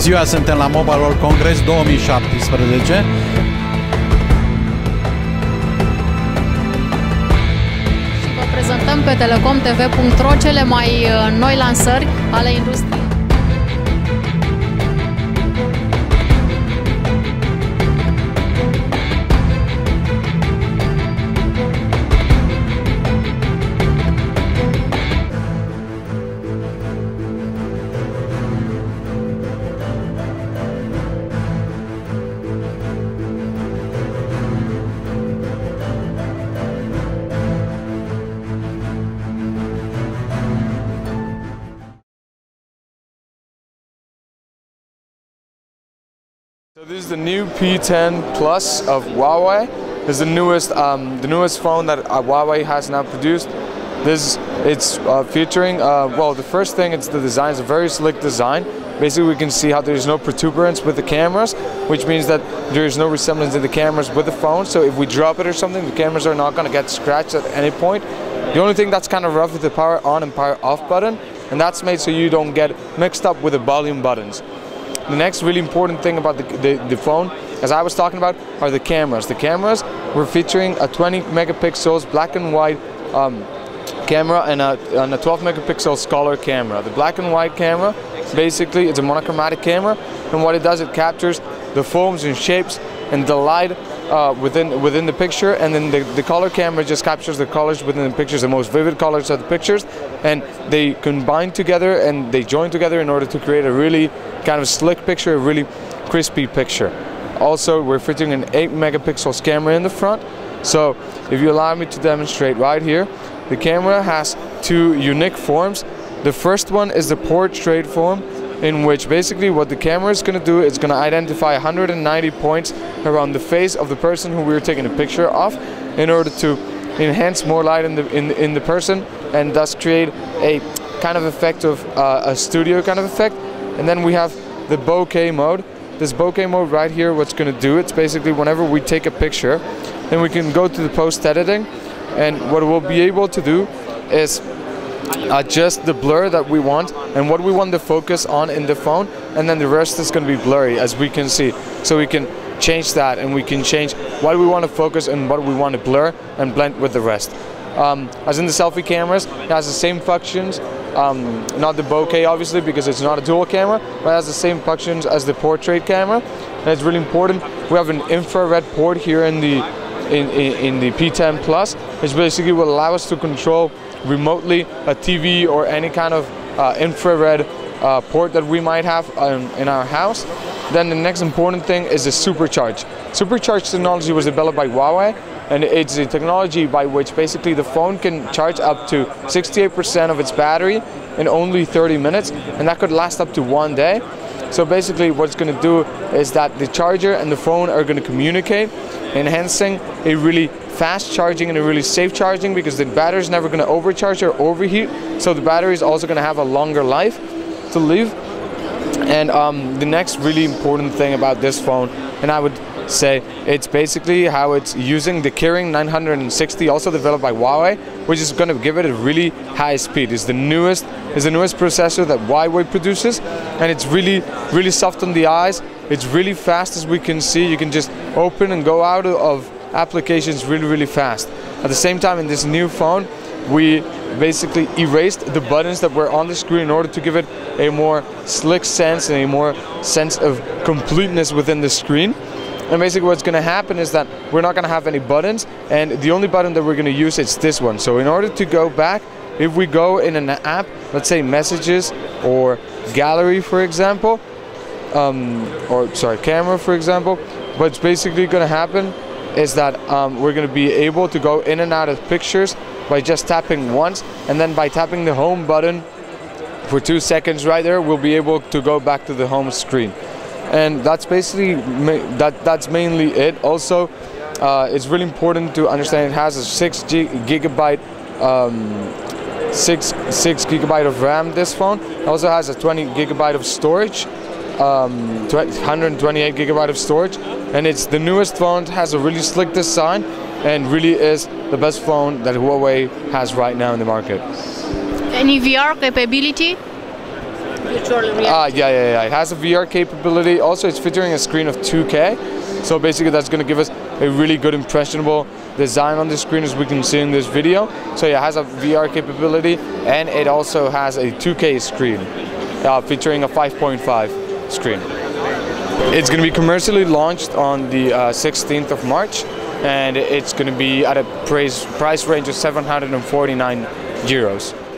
ziua, suntem la Mobile World Congress 2017. Și vă prezentăm pe telecomtv.ro cele mai noi lansări ale industriei. So this is the new P10 Plus of Huawei. This is the newest phone that Huawei has now produced. It's featuring well, the first thing, it's the design. It's a very slick design. Basically, we can see how there's no protuberance with the cameras, which means that there's no resemblance in the cameras with the phone. So if we drop it or something, the cameras are not going to get scratched at any point. The only thing that's kind of rough is the power on and power off button, and that's made so you don't get mixed up with the volume buttons. The next really important thing about the phone, as I was talking about, are the cameras. The cameras were featuring a 20 megapixels black and white camera and a 12 megapixels color camera. The black and white camera, basically, it's a monochromatic camera, and what it does, it captures the forms and shapes and the light within the picture, and then the color camera just captures the colors within the pictures, the most vivid colors of the pictures, and they combine together and they join together in order to create a really kind of slick picture, a really crispy picture. Also, we're featuring an 8 megapixels camera in the front. So if you allow me to demonstrate right here, the camera has two unique forms. The first one is the portrait form, in which basically what the camera is going to do is going to identify 190 points around the face of the person who we're taking a picture of, in order to enhance more light in the person, and thus create a kind of effect of a studio kind of effect. And then we have the bokeh mode. This bokeh mode right here, what's going to do, it's basically whenever we take a picture, then we can go to the post editing, and what we'll be able to do is adjust the blur that we want and what we want to focus on in the phone, and then the rest is going to be blurry, as we can see. So we can change that, and we can change what we want to focus and what we want to blur and blend with the rest. As in the selfie cameras, it has the same functions, not the bokeh obviously because it's not a dual camera, but it has the same functions as the portrait camera, and it's really important. We have an infrared port here in the P10 Plus, which basically will allow us to control remotely a TV or any kind of infrared port that we might have in our house. Then the next important thing is the SuperCharge. SuperCharge technology was developed by Huawei, and it's a technology by which basically the phone can charge up to 68% of its battery in only 30 minutes, and that could last up to 1 day. So basically what it's going to do is that the charger and the phone are going to communicate, enhancing a really fast charging and a really safe charging, because the battery is never going to overcharge or overheat, so the battery is also going to have a longer life to live. And the next really important thing about this phone, and I would say it's basically how it's using the Kirin 960, also developed by Huawei, which is going to give it a really high speed. It's the newest processor that Huawei produces, and it's really soft on the eyes. It's really fast, as we can see. You can just open and go out of applications really fast. At the same time, in this new phone, we basically erased the buttons that were on the screen in order to give it a more slick sense and a more sense of completeness within the screen. And basically what's going to happen is that we're not going to have any buttons, and the only button that we're going to use is this one. So in order to go back, if we go in an app, let's say messages or gallery for example, camera for example, what's basically going to happen is that we're going to be able to go in and out of pictures by just tapping once, and then by tapping the home button for 2 seconds right there, we'll be able to go back to the home screen. And that's basically that's mainly it. Also, it's really important to understand it has a 6 gigabyte of RAM. This phone it also has a 20 gigabyte of storage, 128 gigabyte of storage, and it's the newest phone. It has a really slick design and really is the best phone that Huawei has right now in the market. Any VR capability? virtual reality. Yeah. It has a VR capability. Also, it's featuring a screen of 2K. So basically, that's going to give us a really good impressionable design on the screen, as we can see in this video. So yeah, it has a VR capability, and it also has a 2K screen, featuring a 5.5 screen. It's going to be commercially launched on the 16th of March, and it's going to be at a price range of €749.